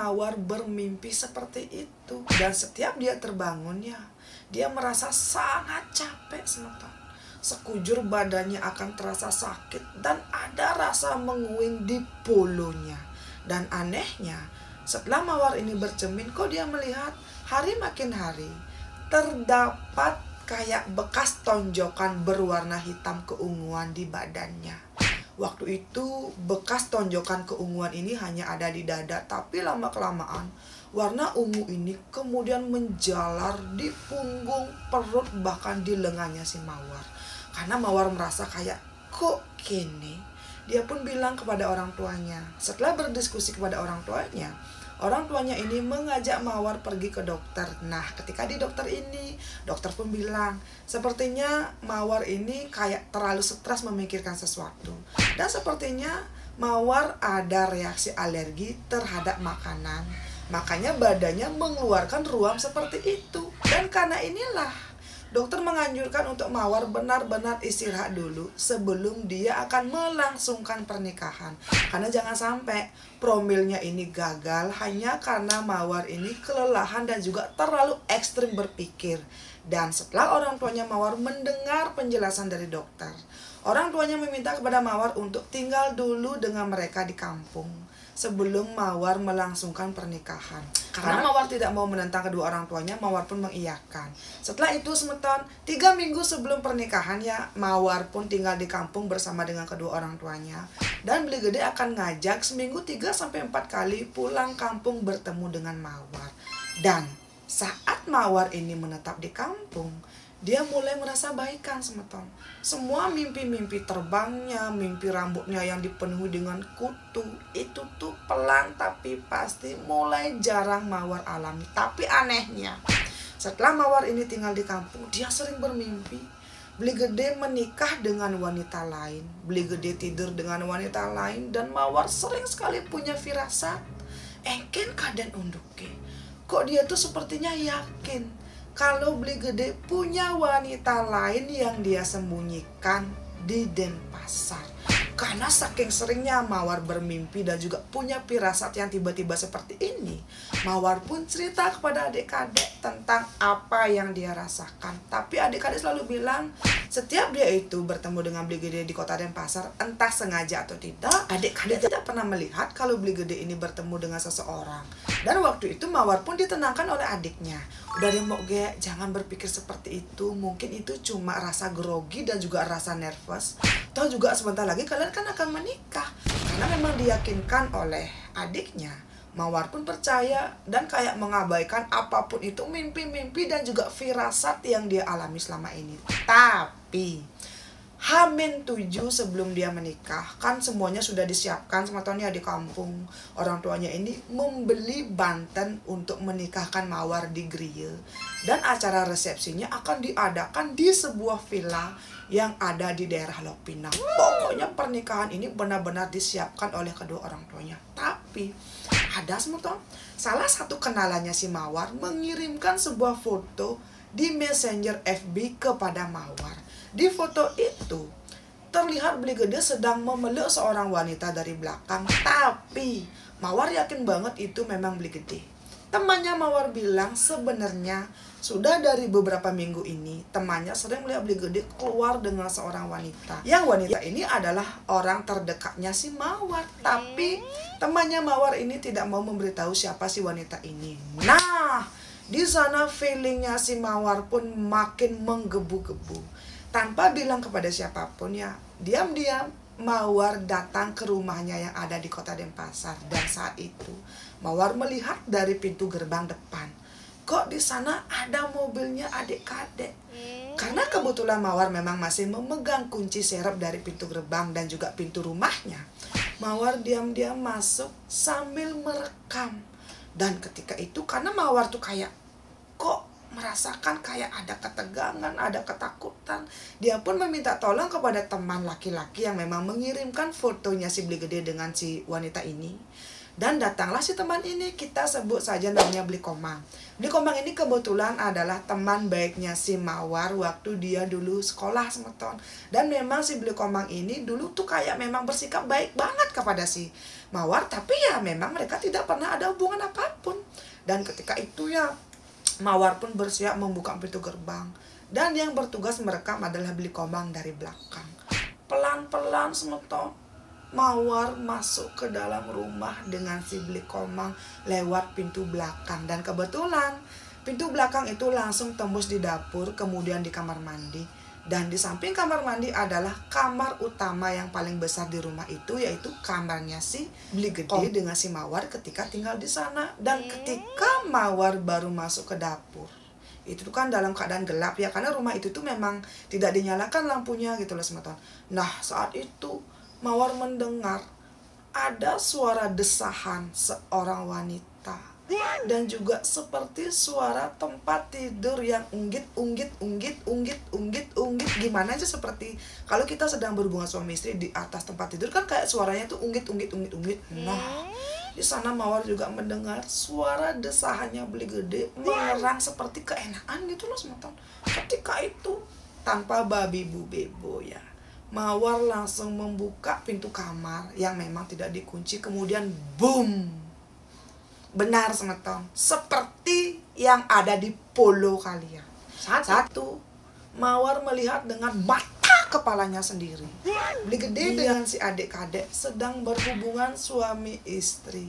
Mawar bermimpi seperti itu. Dan setiap dia terbangun ya, dia merasa sangat capek semeton. Sekujur badannya akan terasa sakit dan ada rasa menguing di polonya. Dan anehnya, setelah Mawar ini bercermin, kok dia melihat hari makin hari terdapat kayak bekas tonjokan berwarna hitam keunguan di badannya. Waktu itu bekas tonjokan keunguan ini hanya ada di dada, tapi lama-kelamaan warna ungu ini kemudian menjalar di punggung, perut, bahkan di lengannya si Mawar. Karena Mawar merasa kayak, kok gini? Dia pun bilang kepada orang tuanya. Setelah berdiskusi kepada orang tuanya ini mengajak Mawar pergi ke dokter. Nah, ketika di dokter ini, dokter pun bilang, sepertinya Mawar ini kayak terlalu stres memikirkan sesuatu. Dan sepertinya Mawar ada reaksi alergi terhadap makanan. Makanya badannya mengeluarkan ruam seperti itu. Dan karena inilah, dokter menganjurkan untuk Mawar benar-benar istirahat dulu sebelum dia akan melangsungkan pernikahan. Karena jangan sampai promilnya ini gagal hanya karena Mawar ini kelelahan dan juga terlalu ekstrim berpikir. Dan setelah orang tuanya Mawar mendengar penjelasan dari dokter, orang tuanya meminta kepada Mawar untuk tinggal dulu dengan mereka di kampung sebelum Mawar melangsungkan pernikahan. Karena Mawar tidak mau menentang kedua orang tuanya, Mawar pun mengiyakan. Setelah itu semeton 3 minggu sebelum pernikahan ya, Mawar pun tinggal di kampung bersama dengan kedua orang tuanya. Dan Beli Gede akan ngajak seminggu 3-4 kali pulang kampung bertemu dengan Mawar. Dan saat Mawar ini menetap di kampung, dia mulai merasa baikan semeton. Semua mimpi-mimpi terbangnya, mimpi rambutnya yang dipenuhi dengan kutu, itu tuh pelan tapi pasti mulai jarang Mawar alami. Tapi anehnya, setelah Mawar ini tinggal di kampung, dia sering bermimpi Beli Gede menikah dengan wanita lain, Beli Gede tidur dengan wanita lain, dan Mawar sering sekali punya firasat, engken kaden unduke. Kok dia tuh sepertinya yakin kalau Beli Gede punya wanita lain yang dia sembunyikan di Denpasar. Karena saking seringnya Mawar bermimpi dan juga punya firasat yang tiba-tiba seperti ini, Mawar pun cerita kepada adik-adik tentang apa yang dia rasakan. Tapi adik-adik selalu bilang, setiap dia itu bertemu dengan Beli Gede di kota Denpasar, entah sengaja atau tidak, adik-adik tidak pernah melihat kalau Beli Gede ini bertemu dengan seseorang. Dan waktu itu Mawar pun ditenangkan oleh adiknya. Udah deh Mbok Ge, jangan berpikir seperti itu. Mungkin itu cuma rasa grogi dan juga rasa nervous. Toh juga sebentar lagi kalian kan akan menikah. Karena memang diyakinkan oleh adiknya. Mawar pun percaya dan kayak mengabaikan apapun itu mimpi-mimpi dan juga firasat yang dia alami selama ini. Tapi H-7 sebelum dia menikah, kan semuanya sudah disiapkan semetonnya di kampung. Orang tuanya ini membeli banten untuk menikahkan Mawar di Griye. Dan acara resepsinya akan diadakan di sebuah villa yang ada di daerah Lopinang. Pokoknya pernikahan ini benar-benar disiapkan oleh kedua orang tuanya. Tapi ada semeton, salah satu kenalannya si Mawar mengirimkan sebuah foto di Messenger FB kepada Mawar. Di foto itu terlihat Beli Gede sedang memeluk seorang wanita dari belakang. Tapi Mawar yakin banget itu memang Beli Gede. Temannya Mawar bilang sebenarnya sudah dari beberapa minggu ini temannya sering melihat Beli Gede keluar dengan seorang wanita. Yang wanita ini adalah orang terdekatnya si Mawar. Tapi temannya Mawar ini tidak mau memberitahu siapa si wanita ini. Nah, di sana feelingnya si Mawar pun makin menggebu-gebu. Tanpa bilang kepada siapapun ya, diam-diam Mawar datang ke rumahnya yang ada di kota Denpasar. Dan saat itu Mawar melihat dari pintu gerbang depan, kok di sana ada mobilnya adik-adik. Karena kebetulan Mawar memang masih memegang kunci serep dari pintu gerbang dan juga pintu rumahnya, Mawar diam-diam masuk sambil merekam. Dan ketika itu karena Mawar tuh kayak kok merasakan kayak ada ketegangan, ada ketakutan, dia pun meminta tolong kepada teman laki-laki yang memang mengirimkan fotonya si Beli Gede dengan si wanita ini. Dan datanglah si teman ini, kita sebut saja namanya Bli Komang. Bli Komang ini kebetulan adalah teman baiknya si Mawar waktu dia dulu sekolah semeton. Dan memang si Bli Komang ini dulu tuh kayak memang bersikap baik banget kepada si Mawar. Tapi ya memang mereka tidak pernah ada hubungan apapun. Dan ketika itu ya Mawar pun bersiap membuka pintu gerbang. Dan yang bertugas merekam adalah Bli Komang dari belakang. Pelan-pelan semeton Mawar masuk ke dalam rumah dengan si Bli Komang lewat pintu belakang. Dan kebetulan pintu belakang itu langsung tembus di dapur, kemudian di kamar mandi. Dan di samping kamar mandi adalah kamar utama yang paling besar di rumah itu, yaitu kamarnya si Bli Gede dengan si Mawar ketika tinggal di sana. Dan ketika Mawar baru masuk ke dapur, itu kan dalam keadaan gelap ya, karena rumah itu tuh memang tidak dinyalakan lampunya gitu loh semeton. Nah saat itu Mawar mendengar ada suara desahan seorang wanita dan juga seperti suara tempat tidur yang unggit. Gimana aja seperti kalau kita sedang berhubungan suami istri di atas tempat tidur kan kayak suaranya tuh unggit. Nah, di sana Mawar juga mendengar suara desahannya Bli Gede mengerang seperti keenaan gitu loh semeton. Ketika itu tanpa babi bu bebo ya, Mawar langsung membuka pintu kamar yang memang tidak dikunci. Kemudian boom, benar semeton, seperti yang ada di polo kalian. Satu, Mawar melihat dengan mata kepalanya sendiri, Bli Gede dengan si adik-adik sedang berhubungan suami istri.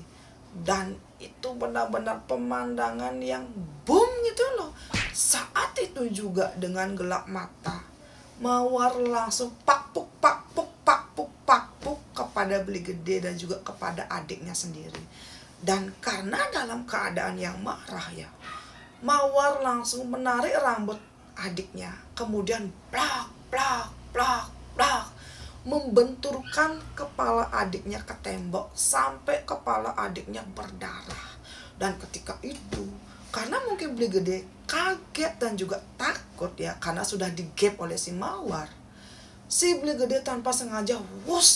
Dan itu benar-benar pemandangan yang boom gitu loh. Saat itu juga dengan gelap mata Mawar langsung pakpuk kepada Bli Gede dan juga kepada adiknya sendiri. Dan karena dalam keadaan yang marah ya, Mawar langsung menarik rambut adiknya, kemudian plak, membenturkan kepala adiknya ke tembok sampai kepala adiknya berdarah. Dan ketika itu, karena mungkin Bli Gede kaget dan juga takut ya, karena sudah digep oleh si Mawar, si Bli Gede tanpa sengaja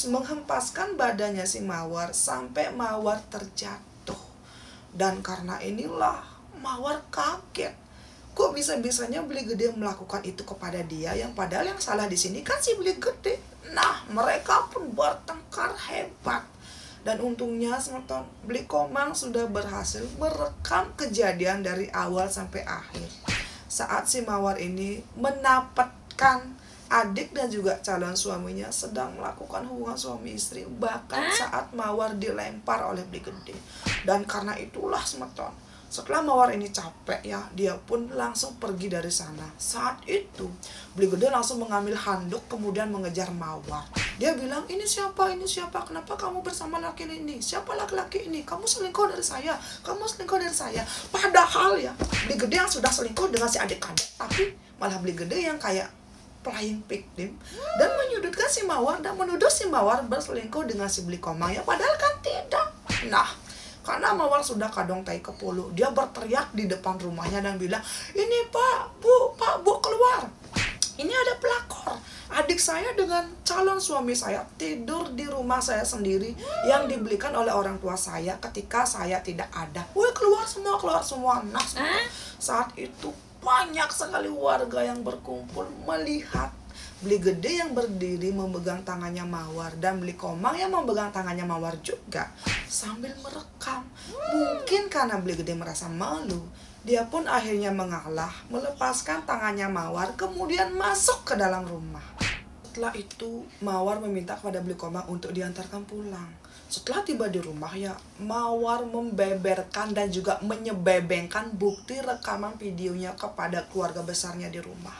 menghempaskan badannya si Mawar sampai Mawar terjatuh. Dan karena inilah Mawar kaget, kok bisa-bisanya Bli Gede melakukan itu kepada dia, yang padahal yang salah di sini kan si Bli Gede. Nah, mereka pun bertengkar hebat. Dan untungnya semeton, Bli Komang sudah berhasil merekam kejadian dari awal sampai akhir. Saat si Mawar ini mendapatkan adik dan juga calon suaminya sedang melakukan hubungan suami istri, bahkan saat Mawar dilempar oleh Bli Gede. Dan karena itulah semeton, setelah Mawar ini capek ya, dia pun langsung pergi dari sana. Saat itu Bli Gede langsung mengambil handuk kemudian mengejar Mawar. Dia bilang, ini siapa, kenapa kamu bersama laki ini, siapa laki-laki ini, kamu selingkuh dari saya. Padahal ya Bli Gede yang sudah selingkuh dengan si adik-adik, tapi malah Bli Gede yang kayak playing victim dan menyudutkan si Mawar dan menuduh si Mawar berselingkuh dengan si Bli Komang ya, padahal kan tidak. Nah, karena Mawar sudah kadong tai ke polo, dia berteriak di depan rumahnya dan bilang, ini Pak, Bu keluar, ini ada pelakor, adik saya dengan calon suami saya tidur di rumah saya sendiri yang dibelikan oleh orang tua saya ketika saya tidak ada. Woi, keluar semua. Nah, saat itu banyak sekali warga yang berkumpul melihat Bli Gede yang berdiri memegang tangannya Mawar dan Bli Komang yang memegang tangannya Mawar juga sambil merekam. Mungkin karena Bli Gede merasa malu, dia pun akhirnya mengalah, melepaskan tangannya Mawar kemudian masuk ke dalam rumah. Setelah itu Mawar meminta kepada Bli Komang untuk diantarkan pulang. Setelah tiba di rumah ya, Mawar membeberkan dan juga menyebebengkan bukti rekaman videonya kepada keluarga besarnya di rumah.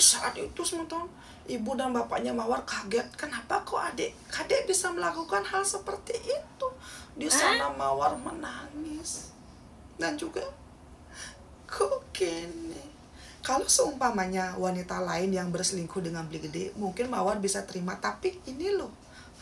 Saat itu semeton, ibu dan bapaknya Mawar kaget, kenapa kok adik bisa melakukan hal seperti itu. Di sana Mawar menangis dan juga kok gini. Kalau seumpamanya wanita lain yang berselingkuh dengan Bli Gede, mungkin Mawar bisa terima, tapi ini loh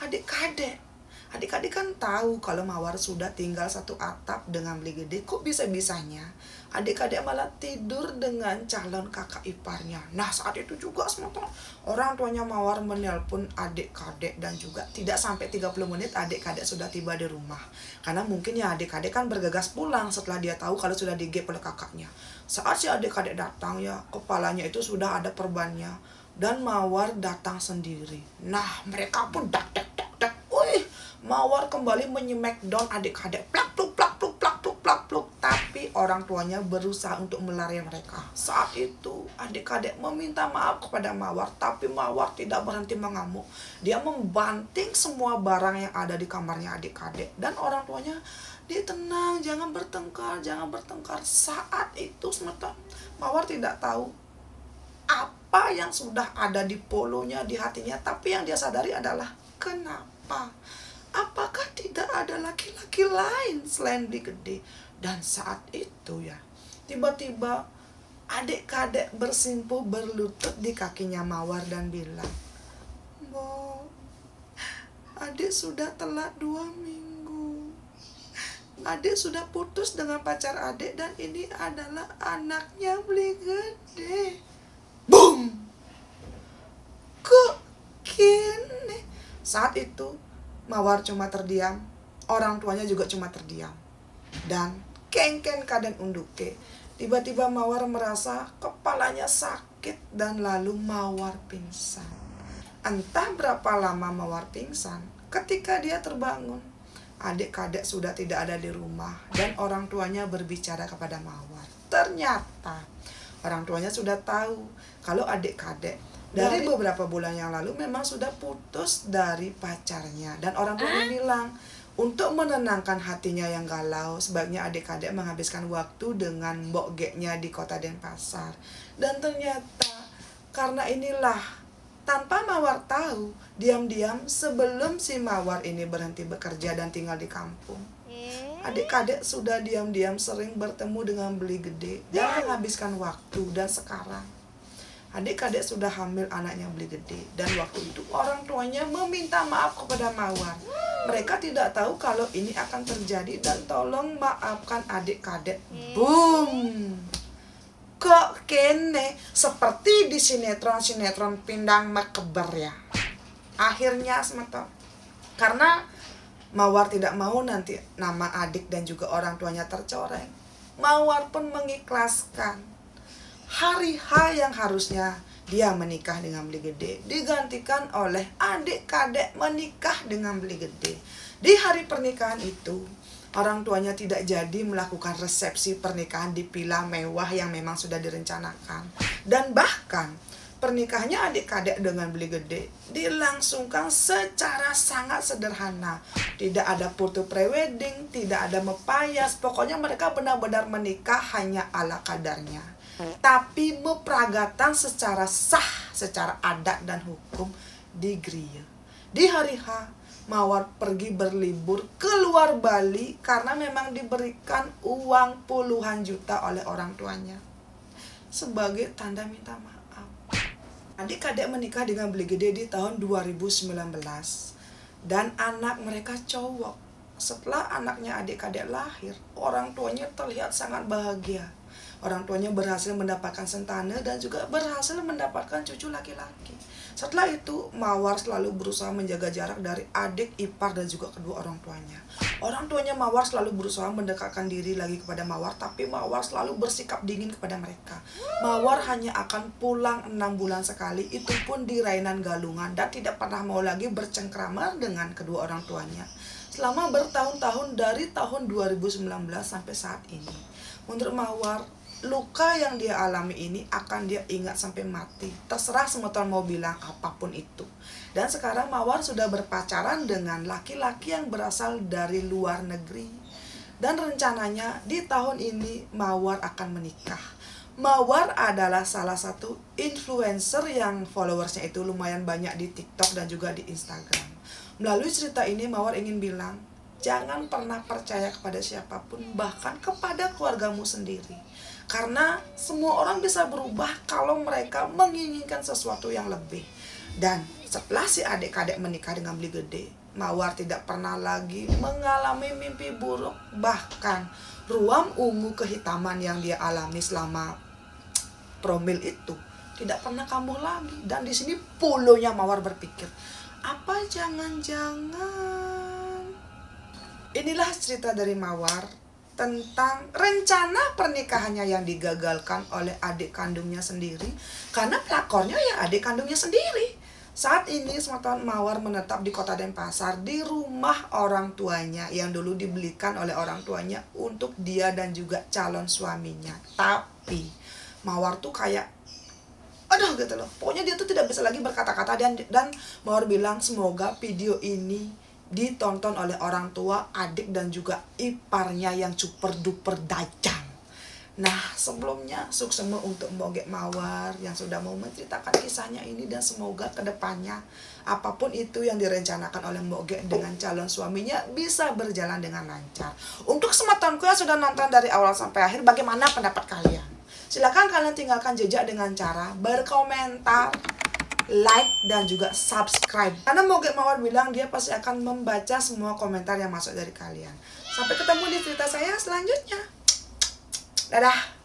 adik-adik kan tahu kalau Mawar sudah tinggal satu atap dengan Bli Gede. Kok bisa-bisanya Adik-adik malah tidur dengan calon kakak iparnya. Nah, saat itu juga sementara orang tuanya Mawar menelpon adik-adik, dan juga tidak sampai 30 menit adik-adik sudah tiba di rumah. Karena mungkin ya adik-adik kan bergegas pulang setelah dia tahu kalau sudah digep oleh kakaknya. Saat si adik-adik datang ya, kepalanya itu sudah ada perbannya, dan Mawar datang sendiri. Nah, mereka pun dak. Wih, Mawar kembali menyemek-down adik-adik. Plak pluk plak pluk plak pluk plak pluk. Tapi orang tuanya berusaha untuk melari mereka. Saat itu adik-adik meminta maaf kepada Mawar, tapi Mawar tidak berhenti mengamuk. Dia membanting semua barang yang ada di kamarnya adik-adik, dan orang tuanya, dia tenang, jangan bertengkar, jangan bertengkar. Saat itu sementara Mawar tidak tahu apa yang sudah ada di polonya, di hatinya, tapi yang dia sadari adalah kenapa? Apakah tidak ada laki-laki lain selain Beli Gede? Dan saat itu ya, tiba-tiba adik-adik bersimpuh berlutut di kakinya Mawar dan bilang, "Bo, adik sudah telat 2 minggu. Adik sudah putus dengan pacar adik, dan ini adalah anaknya Beli Gede." Boom! Kok gini? Saat itu Mawar cuma terdiam, orang tuanya juga cuma terdiam. Dan kengken kaden unduke. Tiba-tiba Mawar merasa kepalanya sakit, dan lalu Mawar pingsan. Entah berapa lama Mawar pingsan, ketika dia terbangun, adik-adik sudah tidak ada di rumah, dan orang tuanya berbicara kepada Mawar. Ternyata orang tuanya sudah tahu kalau adik-adik dari beberapa bulan yang lalu memang sudah putus dari pacarnya. Dan orang tuanya bilang, untuk menenangkan hatinya yang galau, sebaiknya adik-adik menghabiskan waktu dengan mbok geknya di kota Denpasar. Dan ternyata karena inilah, tanpa Mawar tahu, diam-diam sebelum si Mawar ini berhenti bekerja dan tinggal di kampung, adik-adik sudah diam-diam sering bertemu dengan Beli Gede dan menghabiskan waktu. Dan sekarang adik-adik sudah hamil anaknya Beli Gede, dan waktu itu orang tuanya meminta maaf kepada Mawar. Mereka tidak tahu kalau ini akan terjadi, dan tolong maafkan adik-adik. Boom! Kok kene seperti di sinetron Pindang Mekeber ya. Akhirnya sementara karena Mawar tidak mau nanti nama adik dan juga orang tuanya tercoreng, Mawar pun mengikhlaskan hari H yang harusnya dia menikah dengan Beli Gede digantikan oleh adik-adik menikah dengan Beli Gede. Di hari pernikahan itu, orang tuanya tidak jadi melakukan resepsi pernikahan di villa mewah yang memang sudah direncanakan. Dan bahkan pernikahannya adik-adik dengan Beli Gede dilangsungkan secara sangat sederhana. Tidak ada foto prewedding, tidak ada mepayas. Pokoknya mereka benar-benar menikah hanya ala kadarnya. Tapi meperagatan secara sah, secara adat dan hukum di Griya. Di hari H, Mawar pergi berlibur ke luar Bali karena memang diberikan uang puluhan juta oleh orang tuanya sebagai tanda minta maaf. Adik-adik menikah dengan Beli Gede di tahun 2019, dan anak mereka cowok. Setelah anaknya adik-adik lahir, orang tuanya terlihat sangat bahagia. Orang tuanya berhasil mendapatkan sentana dan juga berhasil mendapatkan cucu laki-laki. Setelah itu, Mawar selalu berusaha menjaga jarak dari adik, ipar, dan juga kedua orang tuanya. Orang tuanya Mawar selalu berusaha mendekatkan diri lagi kepada Mawar, tapi Mawar selalu bersikap dingin kepada mereka. Mawar hanya akan pulang 6 bulan sekali, itu pun di Rainan Galungan, dan tidak pernah mau lagi bercengkrama dengan kedua orang tuanya selama bertahun-tahun dari tahun 2019 sampai saat ini. Menurut Mawar, luka yang dia alami ini akan dia ingat sampai mati. Terserah semeton mau bilang apapun itu. Dan sekarang Mawar sudah berpacaran dengan laki-laki yang berasal dari luar negeri. Dan rencananya di tahun ini Mawar akan menikah. Mawar adalah salah satu influencer yang followersnya itu lumayan banyak di TikTok dan juga di Instagram. Melalui cerita ini Mawar ingin bilang, jangan pernah percaya kepada siapapun, bahkan kepada keluargamu sendiri. Karena semua orang bisa berubah kalau mereka menginginkan sesuatu yang lebih. Dan setelah si adik-adik menikah dengan Beli Gede, Mawar tidak pernah lagi mengalami mimpi buruk. Bahkan ruam ungu kehitaman yang dia alami selama promil itu tidak pernah kambuh lagi. Dan di sini puluhnya Mawar berpikir, apa jangan-jangan inilah cerita dari Mawar tentang rencana pernikahannya yang digagalkan oleh adik kandungnya sendiri, karena pelakornya ya adik kandungnya sendiri. Saat ini teman-teman, Mawar menetap di kota Denpasar di rumah orang tuanya yang dulu dibelikan oleh orang tuanya untuk dia dan juga calon suaminya. Tapi Mawar tuh kayak aduh gitu loh, pokoknya dia tuh tidak bisa lagi berkata-kata. Dan Mawar bilang semoga video ini ditonton oleh orang tua, adik dan juga iparnya yang super duper dajang. Nah, sebelumnya sukses untuk Mbok Gek Mawar yang sudah mau menceritakan kisahnya ini, dan semoga kedepannya apapun itu yang direncanakan oleh Mbok Gek dengan calon suaminya bisa berjalan dengan lancar. Untuk semua temanku yang sudah nonton dari awal sampai akhir, bagaimana pendapat kalian? Silakan kalian tinggalkan jejak dengan cara berkomentar, like, dan juga subscribe. Karena Mbok Gek Mawar bilang dia pasti akan membaca semua komentar yang masuk dari kalian. Sampai ketemu di cerita saya selanjutnya. Dadah.